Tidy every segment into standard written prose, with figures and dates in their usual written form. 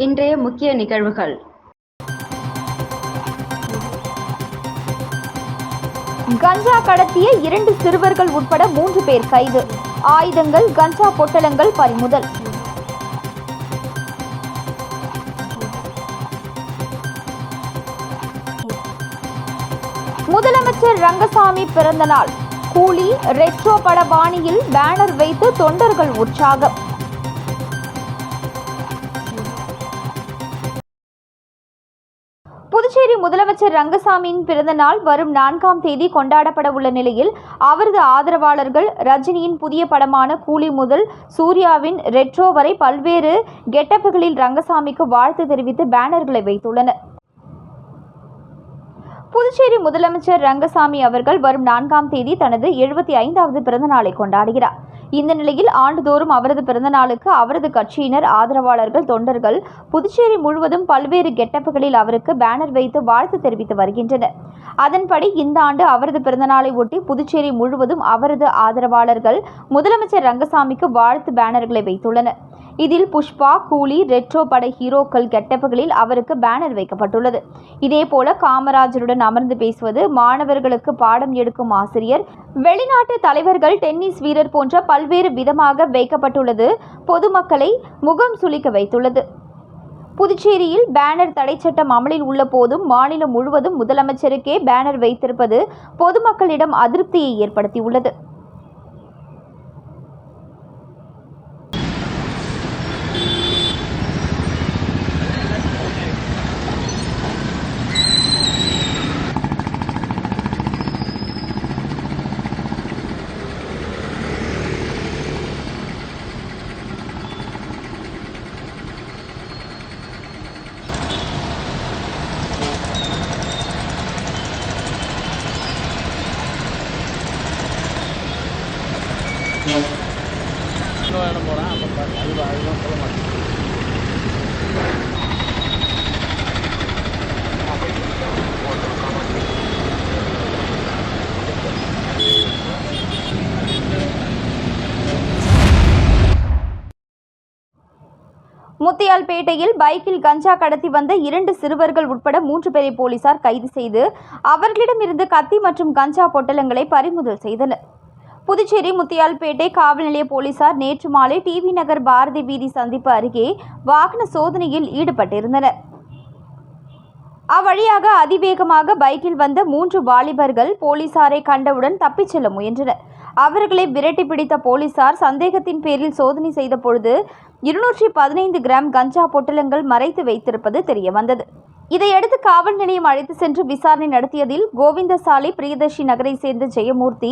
இன்றைய முக்கிய நிகழ்வுகள். கஞ்சா கடத்திய 2 சிறுவர்கள் உட்பட 3 பேர் கைது. ஆயுதங்கள், கஞ்சா பொட்டலங்கள் பறிமுதல். முதலமைச்சர் ரங்கசாமி பிறந்தநாள். கூலி ரெட்ரோ பட பாணியில் பேனர் வைத்து தொண்டர்கள் உற்சாகம். புதுச்சேரி முதலமைச்சர் ரங்கசாமியின் பிறந்த நாள் வரும் 4ஆம் தேதி கொண்டாடப்பட உள்ள நிலையில் அவரது ஆதரவாளர்கள் ரஜினியின் புதிய படமான கூலி முதல் சூர்யாவின் ரெட்ரோ வரை பல்வேறு கெட்டப்புகளில் ரங்கசாமிக்கு வாழ்த்து தெரிவித்து பேனர்களை வைத்துள்ளனர். புதுச்சேரி முதலமைச்சர் ரங்கசாமி அவர்கள் வரும் 4ஆம் தேதி தனது 75வது பிறந்த நாளை கொண்டாடுகிறார். இந்த நிலையில் ஆண்டுதோறும் அவரது பிறந்த நாளுக்கு அவரது கட்சியினர், ஆதரவாளர்கள், தொண்டர்கள் புதுச்சேரி முழுவதும் பல்வேறு கெட்டப்புகளில் அவருக்கு பேனர் வைத்து வாழ்த்து தெரிவித்து வருகின்றனர். அதன்படி இந்த ஆண்டு அவரது பிறந்தநாளை ஒட்டி புதுச்சேரி முழுவதும் அவரது ஆதரவாளர்கள் முதலமைச்சர் ரங்கசாமிக்கு வாழ்த்து பேனர்களை வைத்துள்ளனர். இதில் புஷ்பா, கூலி, ரெட்ரோ பட ஹீரோக்கள் கெட்டப்புகளில் அவருக்கு பேனர் வைக்கப்பட்டுள்ளது. இதேபோல காமராஜருடன் அமர்ந்து பேசுவது, மாணவர்களுக்கு பாடம் எடுக்கும் ஆசிரியர், வெளிநாட்டு தலைவர்கள், டென்னிஸ் வீரர் போன்ற பல்வேறு விதமாக வைக்கப்பட்டுள்ளது பொதுமக்களை முகம் சுளிக்க வைத்துள்ளது. புதுச்சேரியில் பேனர் தடை சட்டம் அமலில் உள்ள போதும் மாநிலம் முழுவதும் முதலமைச்சருக்கே பேனர் வைத்திருப்பது பொதுமக்களிடம் அதிருப்தியை ஏற்படுத்தியுள்ளது. முத்தியால்பேட்டையில் பைக்கில் கஞ்சா கடத்தி வந்த 2 சிறுவர்கள் உட்பட 3 பேரை போலீசார் கைது செய்து அவர்களிடமிருந்து கத்தி மற்றும் கஞ்சா பொட்டலங்களை பறிமுதல் செய்தனர். புதுச்சேரி முத்தியால்பேட்டை காவல் நிலைய போலீசார் நேற்று மாலை டிவி நகர் பாரதி வீதி சந்திப்பு அருகே வாகன சோதனையில் ஈடுபட்டிருந்தனர். அவ்வழியாக அதிவேகமாக பைக்கில் வந்த 3 வாலிபர்கள் போலீசாரை கண்டவுடன் தப்பிச் செல்ல முயன்றனர். அவர்களை விரட்டி பிடித்த போலீசார் சந்தேகத்தின் பேரில் சோதனை செய்த பொழுது 215 கிராம் கஞ்சா பொட்டலங்கள் மறைத்து வைத்திருப்பது தெரியவந்தது. இதையடுத்து காவல் நிலையம் அழைத்து சென்று விசாரணை நடத்தியதில் கோவிந்தசாலை பிரியதர்ஷி நகரை சேர்ந்த ஜெயமூர்த்தி,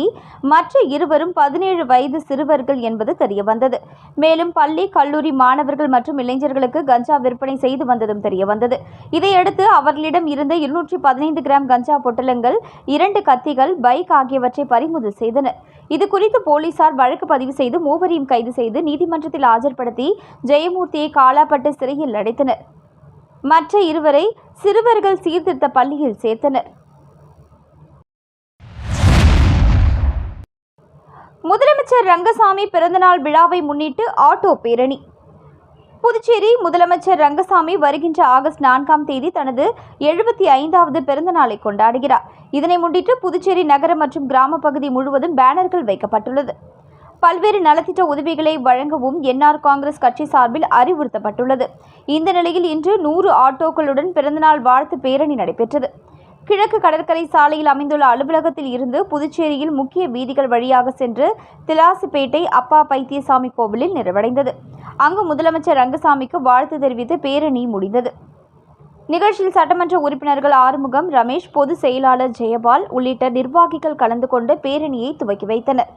மற்ற இருவரும் 17 வயது சிறுவர்கள் என்பது தெரியவந்தது. மேலும் பள்ளி, கல்லூரி மாணவர்கள் மற்றும் இளைஞர்களுக்கு கஞ்சா விற்பனை செய்து வந்ததும் தெரியவந்தது. இதையடுத்து அவர்களிடம் இருந்த 215 கிராம் கஞ்சா பொட்டலங்கள், 2 கத்திகள், பைக் ஆகியவற்றை பறிமுதல் செய்தனர். இதுகுறித்து போலீசார் வழக்கு பதிவு செய்து 3வரையும் கைது செய்து நீதிமன்றத்தில் ஆஜர்படுத்தி ஜெயமூர்த்தியை காலாப்பட்டு சிறையில் அடைத்தனர். மற்ற 2வரை சிறுவர்கள் சீர்திருத்த பள்ளியில் சேர்த்தனர். முதலமைச்சர் ரங்கசாமி பிறந்தநாள் விழாவை முன்னிட்டு ஆட்டோ பேரணி. புதுச்சேரி முதலமைச்சர் ரங்கசாமி வருகின்ற ஆகஸ்ட் 4ஆம் தேதி தனது 75வது பிறந்த நாளை கொண்டாடுகிறார். இதனை முன்னிட்டு புதுச்சேரி நகர மற்றும் கிராம பகுதி முழுவதும் பேனர்கள் வைக்கப்பட்டுள்ளது. பல்வேறு நலத்திட்ட உதவிகளை வழங்கவும் என்ஆர் காங்கிரஸ் கட்சி சார்பில் அறிவுறுத்தப்பட்டுள்ளது. இந்த நிலையில் இன்று 100 ஆட்டோக்களுடன் பிறந்தநாள் வாழ்த்து பேரணி நடைபெற்றது. கிழக்கு கடற்கரை சாலையில் அமைந்துள்ள அலுவலகத்தில் இருந்து புதுச்சேரியில் முக்கிய வீதிகள் வழியாக சென்று திலாசுப்பேட்டை அப்பா பைத்தியசாமி கோவிலில் நிறைவடைந்தது. அங்கு முதலமைச்சர் ரங்கசாமிக்கு வாழ்த்து தெரிவித்து பேரணி முடிந்தது. நிகழ்ச்சியில் சட்டமன்ற உறுப்பினர்கள் ஆறுமுகம், ரமேஷ், பொதுச் செயலாளர் ஜெயபால் உள்ளிட்ட நிர்வாகிகள் கலந்து கொண்டு பேரணியை துவக்கி வைத்தனர்.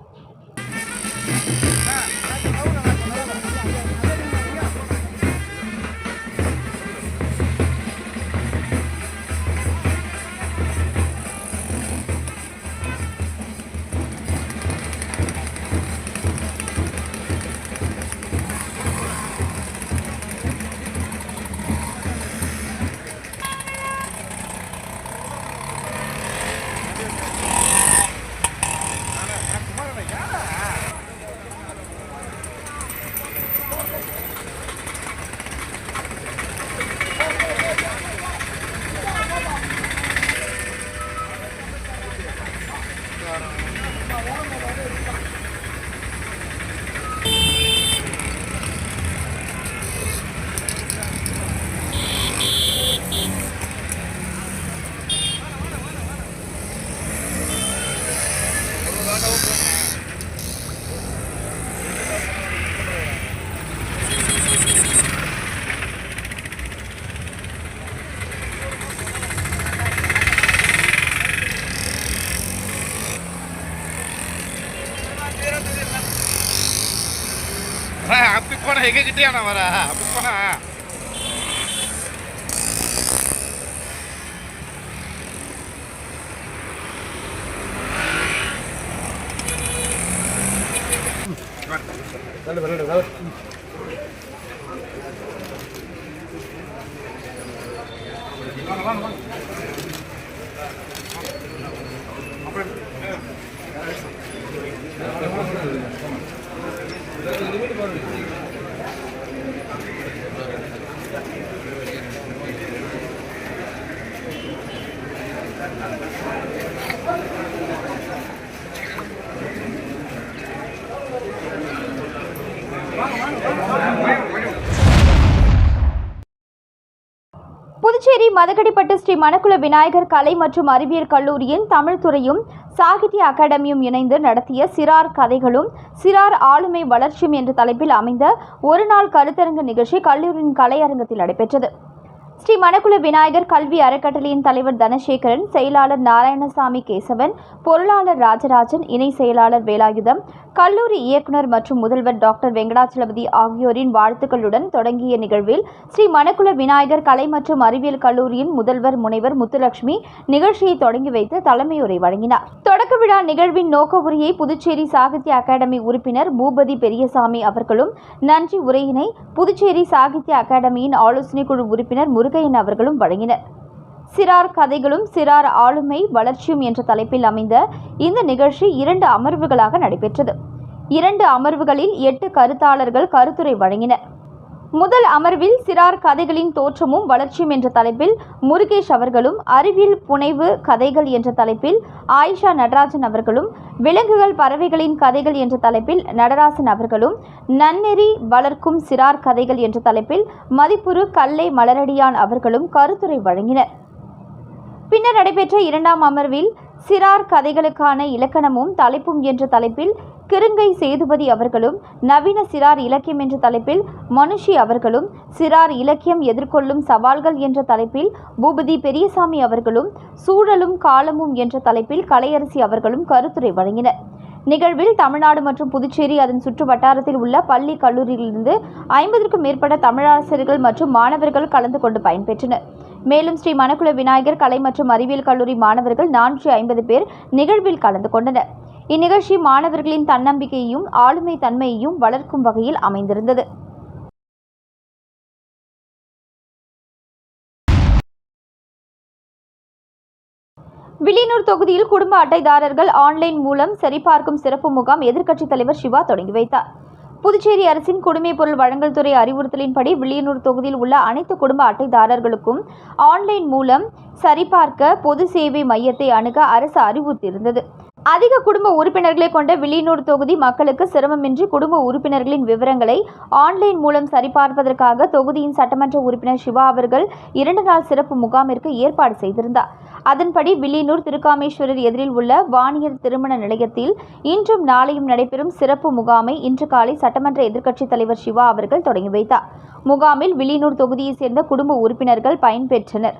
புக் பண்ண எங்ககிட்டயா நான் வர புக் பண்ண புதுச்சேரி மதகடிப்பட்டு ஸ்ரீ மணக்குள விநாயகர் கலை மற்றும் அறிவியல் கல்லூரியின் தமிழ் துறையும் சாகித்ய அகாடமியும் இணைந்து நடத்திய சிறார் கதைகளும் சிறார் ஆளுமை வளர்ச்சியும் என்ற தலைப்பில் அமைந்த ஒருநாள் கருத்தரங்கு நிகழ்ச்சி கல்லூரியின் கலையரங்கத்தில் நடைபெற்றது. ஸ்ரீ மணக்குள விநாயகர் கல்வி அறக்கட்டளையின் தலைவர் தனசேகரன், செயலாளர் நாராயணசாமி கேசவன், பொருளாளர் ராஜராஜன், இணை செயலாளர் வேலாயுதம், கல்லூரி இயக்குநர் மற்றும் முதல்வர் டாக்டர் வெங்கடாச்சலபதி ஆகியோரின் வாழ்த்துக்களுடன் தொடங்கிய நிகழ்வில் ஸ்ரீ மணக்குள விநாயகர் கலை மற்றும் அறிவியல் கல்லூரியின் முதல்வர் முனைவர் முத்துலட்சுமி நிகழ்ச்சியை தொடங்கி வைத்து தலைமையுரை வழங்கினார். தொடக்க விழா நிகழ்வின் நோக்க உரையை புதுச்சேரி சாகித்ய அகாடமி உறுப்பினர் பூபதி பெரியசாமி அவர்களும், நன்றி உரையினை புதுச்சேரி சாகித்ய அகாடமியின் ஆலோசனை குழு உறுப்பினர் முருகையன் அவர்களும் வழங்கினர். சிறார் கதைகளும் சிறார் ஆளுமை வளர்ச்சியும் என்ற தலைப்பில் அமைந்த இந்த நிகழ்ச்சி 2 அமர்வுகளாக நடைபெற்றது. 2 அமர்வுகளில் 8 கருத்தாளர்கள் கருத்துரை வழங்கினர். முதல் அமர்வில் சிறார் கதைகளின் தோற்றமும் வளர்ச்சியும் என்ற தலைப்பில் முருகேஷ் அவர்களும், அறிவியல் புனைவு கதைகள் என்ற தலைப்பில் ஆயிஷா நடராஜன் அவர்களும், விலங்குகள் பறவைகளின் கதைகள் என்ற தலைப்பில் நடராசன் அவர்களும், நன்னெறி வளர்க்கும் சிறார் கதைகள் என்ற தலைப்பில் மதிப்புறு கல்லை மலரடியான் அவர்களும் கருத்துரை வழங்கினர். பின்னர் நடைபெற்ற 2ஆம் அமர்வில் சிறார் கதைகளுக்கான இலக்கணமும் தலைப்பும் என்ற தலைப்பில் கிருங்கை சேதுபதி அவர்களும், நவீன சிறார் இலக்கியம் என்ற தலைப்பில் மனுஷி அவர்களும், சிறார் இலக்கியம் எதிர்கொள்ளும் சவால்கள் என்ற தலைப்பில் பூபதி பெரியசாமி அவர்களும், சூழலும் காலமும் என்ற தலைப்பில் கலையரசி அவர்களும் கருத்துரை வழங்கினர். நிகழ்வில் தமிழ்நாடு மற்றும் புதுச்சேரி அதன் சுற்று வட்டாரத்தில் உள்ள பள்ளி கல்லூரியிலிருந்து 50க்கும் மேற்பட்ட தமிழாசிரியர்கள் மற்றும் மாணவர்கள் கலந்து கொண்டு பயன்பெற்றனர். மேலும் ஸ்ரீ மணக்குள விநாயகர் கலை மற்றும் அறிவியல் கல்லூரி மாணவர்கள் 450 பேர் நிகழ்வில் கலந்து கொண்டனர். இந்நிகழ்ச்சி மாணவர்களின் தன்னம்பிக்கையையும் ஆளுமை தன்மையையும் வளர்க்கும் வகையில் அமைந்திருந்தது. வில்லியனூர் தொகுதியில் குடும்ப அட்டைதாரர்கள் ஆன்லைன் மூலம் சரிபார்க்கும் சிறப்பு முகாம் எதிர்க்கட்சித் தலைவர் சிவா தொடங்கி வைத்தார். புதுச்சேரி அரசின் குடிமைப் பொருள் வழங்கல் துறை அறிவுறுத்தலின்படி வில்லியனூர் தொகுதியில் உள்ள அனைத்து குடும்ப அட்டைதாரர்களுக்கும் ஆன்லைன் மூலம் சரிபார்க்க பொது சேவை மையத்தை அணுக அரசு அறிவுறுத்தியிருந்தது. அதிக குடும்ப உறுப்பினர்களை கொண்ட வில்லியனூர் தொகுதி மக்களுக்கு சிரமமின்றி குடும்ப உறுப்பினர்களின் விவரங்களை ஆன்லைன் மூலம் சரிபார்ப்பதற்காக தொகுதியின் சட்டமன்ற உறுப்பினர் சிவா அவர்கள் 2 நாள் சிறப்பு முகாமிற்கு ஏற்பாடு செய்திருந்தார். அதன்படி வில்லியனூர் திருக்காமேஸ்வரர் எதிரில் உள்ள வாணியர் திருமண நிலையத்தில் இன்றும் நாளையும் நடைபெறும் சிறப்பு முகாமை இன்று காலை சட்டமன்ற எதிர்க்கட்சித் தலைவர் சிவா அவர்கள் தொடங்கி வைத்தார். முகாமில் வில்லியனூர் தொகுதியைச் சேர்ந்த குடும்ப உறுப்பினர்கள் பயன்பெற்றனர்.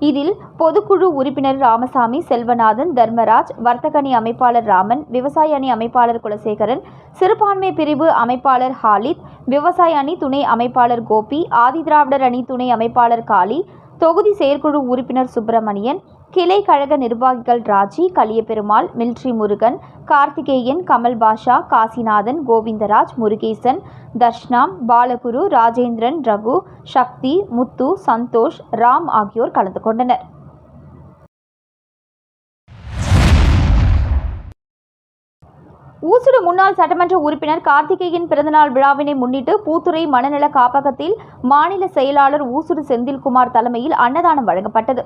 இதில் பொதுக்குழு உறுப்பினர் ராமசாமி, செல்வநாதன், தர்மராஜ், வர்த்தக அணி அமைப்பாளர் ராமன், விவசாய அணி அமைப்பாளர் குலசேகரன், சிறுபான்மை பிரிவு அமைப்பாளர் ஹாலித், விவசாய அணி துணை அமைப்பாளர் கோபி, ஆதிதிராவிடர் அணி துணை அமைப்பாளர் காளி, தொகுதி செயற்குழு உறுப்பினர் சுப்பிரமணியன், கிளை கழக நிர்வாகிகள் ராஜி, கலியபெருமாள், மில்ட்ரி முருகன், கார்த்திகேயன், கமல் பாஷா, காசிநாதன், கோவிந்தராஜ், முருகேசன், தர்ஷ்னா, பாலகுரு, ராஜேந்திரன், ரகு, சக்தி, முத்து, சந்தோஷ், ராம் ஆகியோர் கலந்து கொண்டனர். ஊசுடு முன்னாள் சட்டமன்ற உறுப்பினர் கார்த்திகேயன் பிறந்தநாள் விழாவினை முன்னிட்டு பூத்துறை மனநல காப்பகத்தில் மாநில செயலாளர் ஊசுடு செந்தில்குமார் தலைமையில் அன்னதானம் வழங்கப்பட்டது.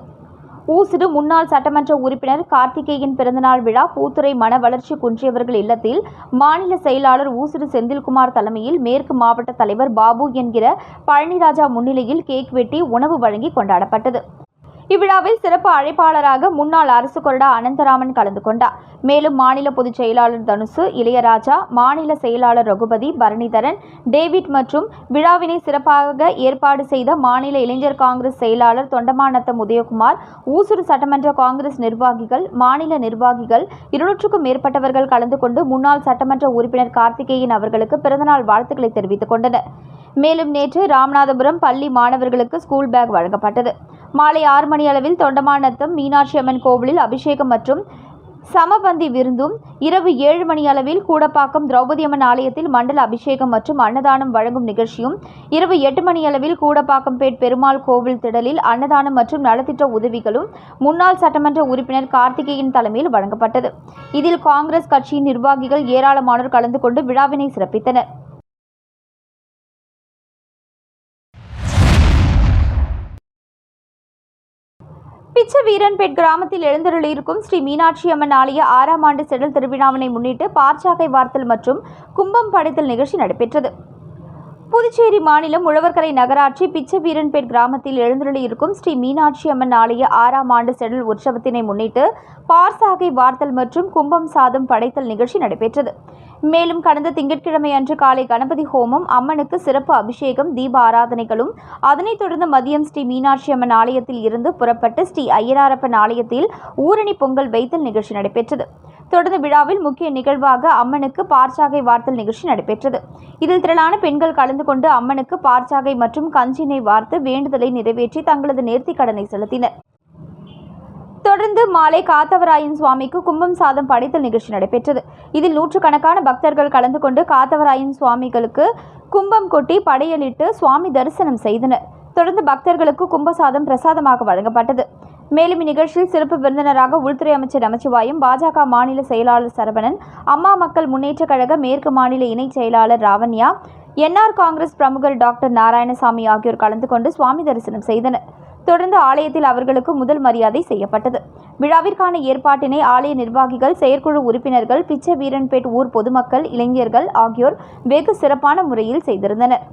ஊசுடு முன்னாள் சட்டமன்ற உறுப்பினர் கார்த்திகேயன் பிறந்தநாள் விழா பூத்துறை மன வளர்ச்சி குன்றியவர்கள் இல்லத்தில் மாநில செயலாளர் ஊசுடு செந்தில்குமார் தலைமையில் மேற்கு மாவட்ட தலைவர் பாபு என்கிற பழனிராஜா முன்னிலையில் கேக் வெட்டி உணவு வழங்கி கொண்டாடப்பட்டது. இவ்விழாவில் சிறப்பு அழைப்பாளராக முன்னாள் அரசு கொறடா அனந்தராமன் கலந்து கொண்டார். மேலும் மாநில பொதுச் செயலாளர் தனுசு, இளையராஜா, மாநில செயலாளர் ரகுபதி, பரணிதரன், டேவிட் மற்றும் விழாவினை சிறப்பாக ஏற்பாடு செய்த மாநில இளைஞர் காங்கிரஸ் செயலாளர் தொண்டமாநத்தம் உதயகுமார், ஊசூர் சட்டமன்ற காங்கிரஸ் நிர்வாகிகள், மாநில நிர்வாகிகள் 200க்கும் மேற்பட்டவர்கள் கலந்து கொண்டு முன்னாள் சட்டமன்ற உறுப்பினர் கார்த்திகேயன் அவர்களுக்கு பிறந்தநாள் வாழ்த்துக்களை தெரிவித்துக் கொண்டனர். மேலும் நேற்று ராமநாதபுரம் பள்ளி மாணவர்களுக்கு ஸ்கூல் பேக் வழங்கப்பட்டது. மாலை 6 மணி அளவில் தொண்டமாநத்தம் மீனாட்சி அம்மன் கோவிலில் அபிஷேகம் மற்றும் சமபந்தி விருந்தும், இரவு 7 மணி அளவில் கூடப்பாக்கம் திரௌபதி அம்மன் ஆலயத்தில் மண்டல அபிஷேகம் மற்றும் அன்னதானம் வழங்கும் நிகழ்ச்சியும், இரவு 8 மணி அளவில் கூடப்பாக்கம்பேட் பெருமாள் கோவில் திடலில் அன்னதானம் மற்றும் நலத்திட்ட உதவிகளும் முன்னாள் சட்டமன்ற உறுப்பினர் கார்த்திகேயன் தலைமையில் வழங்கப்பட்டது. இதில் காங்கிரஸ் கட்சியின் நிர்வாகிகள் ஏராளமானோர் கலந்து கொண்டு விழாவினை சிறப்பித்தனர். பிச்சவீரன்பேட் கிராமத்தில் எழுந்தருளியிருக்கும் ஸ்ரீ மீனாட்சி அம்மன் ஆலய 6ஆம் ஆண்டு செடல் திருவிழாவினை முன்னிட்டு பாற்சாகை வார்த்தல் மற்றும் கும்பம் படைத்தல் நிகழ்ச்சி நடைபெற்றது. புதுச்சேரி மாநிலம் உழவர்கரை நகராட்சி பிச்சவீரன்பேட் கிராமத்தில் எழுந்தருளியிருக்கும் ஸ்ரீ மீனாட்சி அம்மன் ஆலய 6ஆம் ஆண்டு செடல் உற்சவத்தினை முன்னிட்டு பாற்சாகை வார்த்தல் மற்றும் கும்பம் சாதம் படைத்தல் நிகழ்ச்சி நடைபெற்றது. மேலும் கடந்த திங்கட்கிழமை அன்று காலை கணபதி ஹோமம், அம்மனுக்கு சிறப்பு அபிஷேகம், தீப ஆராதனைகளும், அதனைத் தொடர்ந்து மதியம் ஸ்ரீ மீனாட்சி அம்மன் ஆலயத்தில் இருந்து புறப்பட்டு ஸ்ரீ ஐயனாரப்பன் ஆலயத்தில் ஊரணி பொங்கல் வைத்தல் நிகழ்ச்சி நடைபெற்றது. தொடர்ந்து விழாவில் முக்கிய நிகழ்வாக அம்மனுக்கு பாற்சாகை வார்த்தல் நிகழ்ச்சி நடைபெற்றது. இதில் திரளான பெண்கள் கலந்து கொண்டு அம்மனுக்கு பாற்சாகை மற்றும் கஞ்சினை வார்த்து வேண்டுதலை நிறைவேற்றி தங்களது நேர்த்திக் கடனை செலுத்தினர். தொடர்ந்து மாலை காத்தவராயன் சுவாமிக்கு கும்பம் சாதம் படைத்தல் நிகழ்ச்சி நடைபெற்றது. இதில் நூற்றுக்கணக்கான பக்தர்கள் கலந்து கொண்டு காத்தவராயன் சுவாமிகளுக்கு கும்பம் கொட்டி படையலிட்டு சுவாமி தரிசனம் செய்தனர். தொடர்ந்து பக்தர்களுக்கு கும்பசாதம் பிரசாதமாக வழங்கப்பட்டது. மேலும் இந்நிகழ்ச்சியில் சிறப்பு விருந்தினராக உள்துறை அமைச்சர் நமச்சிவாயம், பாஜக மாநில செயலாளர் சரவணன், அம்மா மக்கள் முன்னேற்றக் கழக மேற்கு மாநில இணைச் செயலாளர் ராவண்யா, என்ஆர் காங்கிரஸ் பிரமுகர் டாக்டர் நாராயணசாமி ஆகியோர் கலந்து கொண்டு சுவாமி தரிசனம் செய்தனர். தொடர்ந்து ஆலயத்தில் அவர்களுக்கு முதல் மரியாதை செய்யப்பட்டது. விழாவிற்கான ஏற்பாட்டினை ஆலய நிர்வாகிகள், செயற்குழு உறுப்பினர்கள், பிச்சவீரன்பேட் ஊர் பொதுமக்கள், இளைஞர்கள் ஆகியோர் வெகு சிறப்பான முறையில் செய்திருந்தனர்.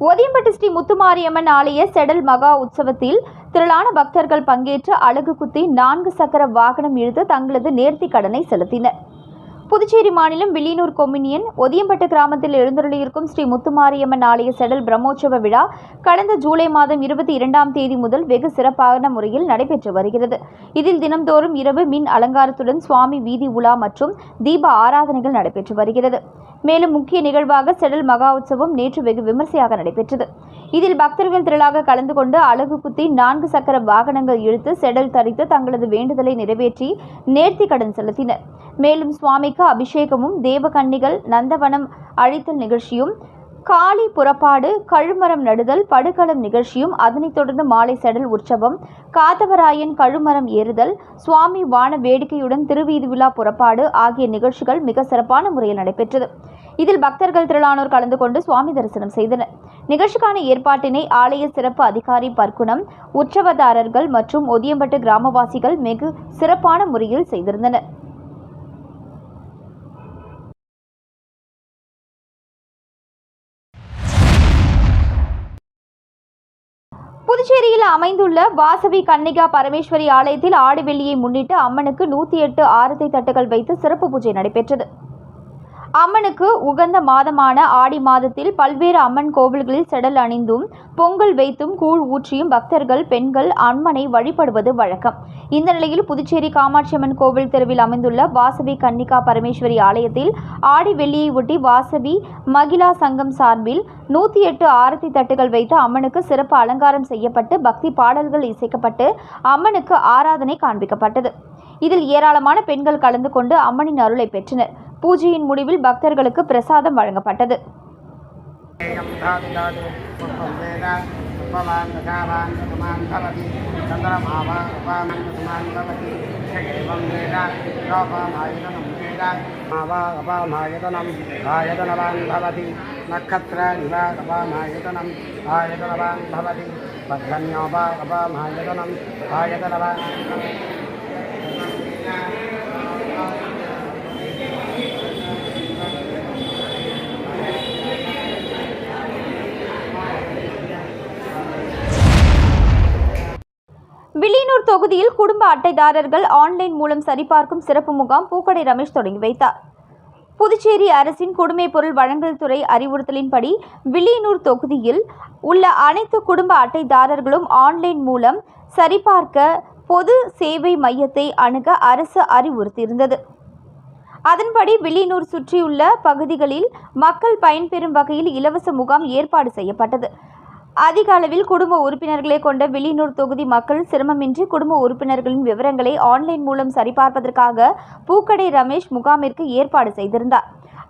ஒதியம்பட்டு ஸ்ரீ முத்துமாரியம்மன் ஆலய செடல் மகா உற்சவத்தில் திரளான பக்தர்கள் பங்கேற்று அலகு குத்தி 4 சக்கர வாகனம் இழுத்து தங்களது நேர்த்திக் கடனை செலுத்தினர். புதுச்சேரி மாநிலம் வில்லியனூர் கொம்யூனியன் ஒதியம்பட்டு கிராமத்தில் எழுந்தருளியிருக்கும் ஸ்ரீ முத்துமாரியம்மன் ஆலய செடல் பிரம்மோற்சவ விழா கடந்த ஜூலை மாதம் 22ஆம் தேதி முதல் வெகு சிறப்பான முறையில் நடைபெற்று வருகிறது. இதில் தினம்தோறும் இரவு மின் அலங்காரத்துடன் சுவாமி வீதி உலா மற்றும் தீப ஆராதனைகள் நடைபெற்று வருகிறது. மேலும் முக்கிய நிகழ்வாக செடல் மகா உற்சவம் நேற்று வெகு விமர்சையாக நடைபெற்றது. இதில் பக்தர்கள் திரளாக கலந்து கொண்டு அலகு குத்தி 4 சக்கர வாகனங்கள் இழுத்து செடல் தரித்து தங்களது வேண்டுதலை நிறைவேற்றி நேர்த்தி கடன் செலுத்தினர். மேலும் சுவாமிக்கு அபிஷேகமும், தேவகன்னிகள் நந்தவனம் அழித்தல் நிகழ்ச்சியும், காளி புறப்பாடு, கழுமரம் நடுதல், படுகளம் நிகழ்ச்சியும், அதனைத் தொடர்ந்து மாலை செடல் உற்சவம், காத்தவராயன் கழுமரம் ஏறுதல், சுவாமி வான வேடிக்கையுடன் திருவீதி விழா புறப்பாடு ஆகிய நிகழ்ச்சிகள் மிக சிறப்பான முறையில் நடைபெற்றது. இதில் பக்தர்கள் திரளானோர் கலந்து கொண்டு சுவாமி தரிசனம் செய்தனர். நிகழ்ச்சிக்கான ஏற்பாட்டினை ஆலய சிறப்பு அதிகாரி பர்க்குணம், உற்சவதாரர்கள் மற்றும் ஒதியம்பட்டு கிராமவாசிகள் வெகு சிறப்பான முறையில் செய்திருந்தனர். புதுச்சேரியில் அமைந்துள்ள வாசவி கன்னிகா பரமேஸ்வரி ஆலயத்தில் ஆடி வெள்ளியை முன்னிட்டு அம்மனுக்கு 108 ஆரத்தி தட்டுகள் வைத்து சிறப்பு பூஜை நடைபெற்றது. அம்மனுக்கு உகந்த மாதமான ஆடி மாதத்தில் பல்வேறு அம்மன் கோவில்களில் செடல் அணிந்தும் பொங்கல் வைத்தும் கூழ் ஊற்றியும் பக்தர்கள், பெண்கள் அம்மனை வழிபடுவது வழக்கம். இந்த நிலையில் புதுச்சேரி காமாட்சியம்மன் கோவில் தெருவில் அமைந்துள்ள வாசவி கன்னிகா பரமேஸ்வரி ஆலயத்தில் ஆடி வெள்ளியை ஒட்டி வாசவி மகிழா சங்கம் சார்பில் 108 ஆரத்தி தட்டுகள் வைத்து அம்மனுக்கு சிறப்பு அலங்காரம் செய்யப்பட்டு பக்தி பாடல்கள் இசைக்கப்பட்டு அம்மனுக்கு ஆராதனை காண்பிக்கப்பட்டது. இதில் ஏராளமான பெண்கள் கலந்து கொண்டு அம்மனின் அருளை பெற்றனர். பூஜையின் முடிவில் பக்தர்களுக்கு பிரசாதம் வழங்கப்பட்டது. வில்லியனூர் தொகுதியில் குடும்ப அட்டைதாரர்கள் ஆன்லைன் மூலம் சரிபார்க்கும் சிறப்பு முகாம் பூக்கடை ரமேஷ் தொடங்கி வைத்தார். புதுச்சேரி அரசின் குடிமைப் பொருள் வழங்கல் துறை அறிவுறுத்தலின்படி வில்லியனூர் தொகுதியில் உள்ள அனைத்து குடும்ப அட்டைதாரர்களும் ஆன்லைன் மூலம் சரிபார்க்க பொது சேவை மையத்தை அணுக அரசு அறிவுறுத்தியிருந்தது. அதன்படி வில்லியனூர் சுற்றியுள்ள பகுதிகளில் மக்கள் பயன்பெறும் வகையில் இலவச முகாம் ஏற்பாடு செய்யப்பட்டது. அதிக அளவில் குடும்ப உறுப்பினர்களை கொண்ட வில்லியனூர் தொகுதி மக்கள் சிரமமின்றி குடும்ப உறுப்பினர்களின் விவரங்களை ஆன்லைன் மூலம் சரிபார்ப்பதற்காக பூக்கடை ரமேஷ் முகாமிற்கு ஏற்பாடு செய்திருந்தார்.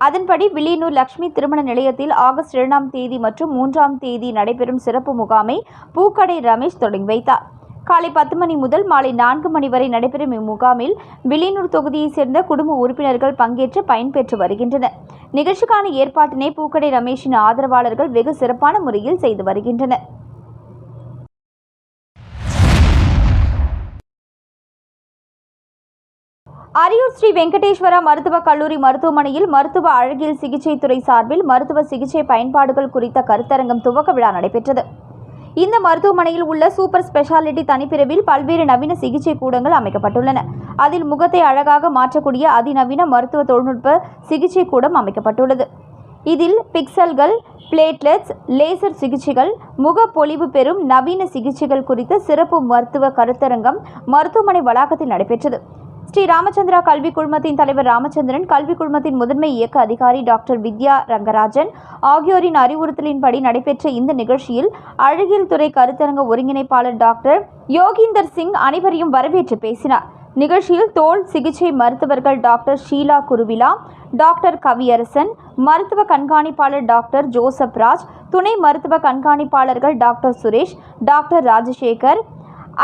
அதன்படி வில்லியனூர் லட்சுமி திருமண நிலையத்தில் ஆகஸ்ட் 2ஆம் தேதி மற்றும் 3ஆம் தேதி நடைபெறும் சிறப்பு முகாமை பூக்கடை ரமேஷ் தொடங்கி வைத்தார். காலை 10 மணி முதல் மாலை 4 மணி வரை நடைபெறும் இம்முகாமில் வில்லியனூர் தொகுதியைச் சேர்ந்த குடும்ப உறுப்பினர்கள் பங்கேற்று பயன்பெற்று வருகின்றனர். நிகழ்ச்சிக்கான ஏற்பாட்டினை பூக்கடை ரமேஷின் ஆதரவாளர்கள் வெகு சிறப்பான முறையில் செய்து வருகின்றனர். அரியூர் ஸ்ரீ வெங்கடேஸ்வரா மருத்துவக் கல்லூரி மருத்துவமனையில் மருத்துவ அழகியல் சிகிச்சை துறை சார்பில் மருத்துவ சிகிச்சை பயன்பாடுகள் குறித்த கருத்தரங்கம் துவக்க விழா நடைபெற்றது. இந்த மருத்துவமனையில் உள்ள சூப்பர் ஸ்பெஷாலிட்டி தனிப்பிரிவில் பல்வேறு நவீன சிகிச்சை கூடங்கள் அமைக்கப்பட்டுள்ளன. அதில் முகத்தை அழகாக மாற்றக்கூடிய அதிநவீன மருத்துவ தொழில்நுட்ப சிகிச்சை கூடம் அமைக்கப்பட்டுள்ளது. இதில் பிக்சல்கள், பிளேட்லெட்ஸ், லேசர் சிகிச்சைகள், முக பொலிவு பெறும் நவீன சிகிச்சைகள் குறித்த சிறப்பு மருத்துவ கருத்தரங்கம் மருத்துவமனை வளாகத்தில் நடைபெற்றது. ஸ்ரீ ராமச்சந்திரா கல்வி குழுமத்தின் தலைவர் ராமச்சந்திரன், கல்வி குழுமத்தின் முதன்மை இயக்க அதிகாரி டாக்டர் வித்யா ரங்கராஜன் ஆகியோரின் அறிவுறுத்தலின்படி நடைபெற்ற இந்த நிகழ்ச்சியில் அழகியல் துறை கருத்தரங்க ஒருங்கிணைப்பாளர் டாக்டர் யோகீந்தர் சிங் அனைவரையும் வரவேற்று பேசினார். நிகழ்ச்சியில் தோல் சிகிச்சை மருத்துவர்கள் டாக்டர் ஷீலா குருவிலா, டாக்டர் கவியரசன், மருத்துவ கண்காணிப்பாளர் டாக்டர் ஜோசப் ராஜ், துணை மருத்துவ கண்காணிப்பாளர்கள் doctor Suresh, doctor Rajasekar,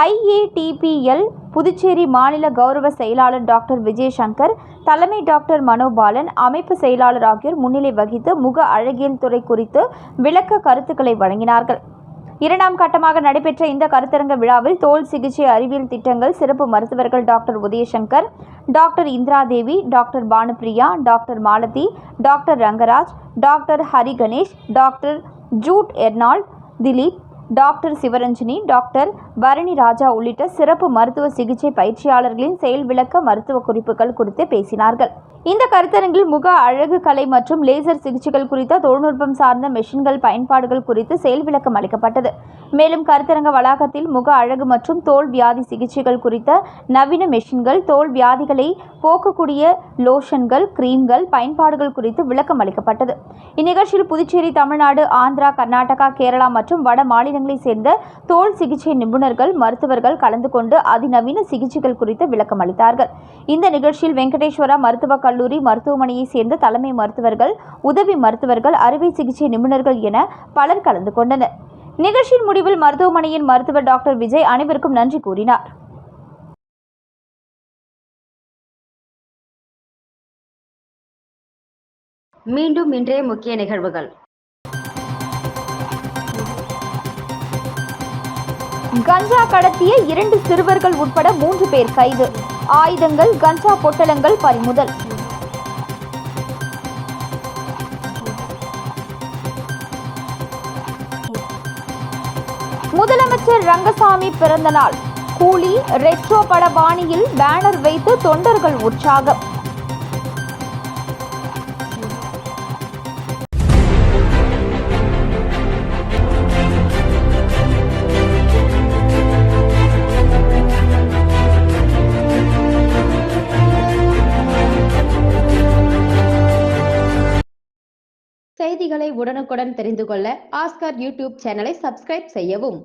IATPL Puducherry மாநில கௌரவ செயலாளர் டாக்டர் விஜயசங்கர், தலைமை டாக்டர் மனோபாலன், அமைப்பு செயலாளர் ஆகியோர் முன்னிலை வகித்து முக அழகியல் துறை குறித்து விளக்க கருத்துக்களை வழங்கினார்கள். 2ஆம் கட்டமாக நடைபெற்ற இந்த கருத்தரங்க விழாவில் தோல் சிகிச்சை அறிவியல் திட்டங்கள் சிறப்பு மருத்துவர்கள் doctor Udayashankar, doctor Indiradevi, doctor Bhanupriya, doctor Malathi, doctor Rangaraj, doctor Hari Ganesh, doctor Jude Arnold, Dileep, doctor Sivaranjani, doctor Bharani Raja உள்ளிட்ட சிறப்பு மருத்துவ சிகிச்சை பயிற்சியாளர்களின் செயல் விளக்க மருத்துவ குறிப்புகள் குறித்து பேசினார்கள். இந்த கருத்தரங்கில் முக அழகு கலை மற்றும் லேசர் சிகிச்சைகள் குறித்த தொழில்நுட்பம் சார்ந்த மெஷின்கள் பயன்பாடுகள் குறித்து செயல் விளக்கம் அளிக்கப்பட்டது. மேலும் கருத்தரங்க வளாகத்தில் முக அழகு மற்றும் தோல் வியாதி சிகிச்சைகள் குறித்த நவீன மெஷின்கள், தோல் வியாதிகளை போக்கக்கூடிய லோஷன்கள், கிரீம்கள் பயன்பாடுகள் குறித்து விளக்கம் அளிக்கப்பட்டது. இந்நிகழ்ச்சியில் புதுச்சேரி, தமிழ்நாடு, ஆந்திரா, கர்நாடகா, கேரளா மற்றும் வட மாநிலங்களைச் சேர்ந்த தோல் சிகிச்சை நிபுணர்கள், மருத்துவர்கள் கலந்து கொண்டு அதிநவீன சிகிச்சைகள் குறித்து விளக்கம் அளித்தார்கள். இந்த நிகழ்ச்சியில் வெங்கடேஸ்வரா மருத்துவக் கல்லூரி மருத்துவமனையைச் சேர்ந்த தலைமை மருத்துவர்கள், உதவி மருத்துவர்கள், அறுவை சிகிச்சை நிபுணர்கள் என பலர் கலந்து கொண்டனர். நிகழ்ச்சியின் முடிவில் மருத்துவமனையின் மருத்துவர் டாக்டர் விஜய் அனைவருக்கும் நன்றி கூறினார். மீண்டும் இன்றைய முக்கிய நிகழ்வுகள். கஞ்சா கடத்திய 2 சிறுவர்கள் உட்பட 3 பேர் கைது. ஆயுதங்கள், கஞ்சா பொட்டலங்கள் பறிமுதல். முதலமைச்சர் ரங்கசாமி பிறந்த நாள். கூலி ரெட்ரோ பட பாணியில் பேனர் வைத்து தொண்டர்கள் உற்சாகம். செய்திகளை உடனுக்குடன் தெரிந்து கொள்ள ஆஸ்கார் யூடியூப் சேனலை சப்ஸ்கிரைப் செய்யவும்.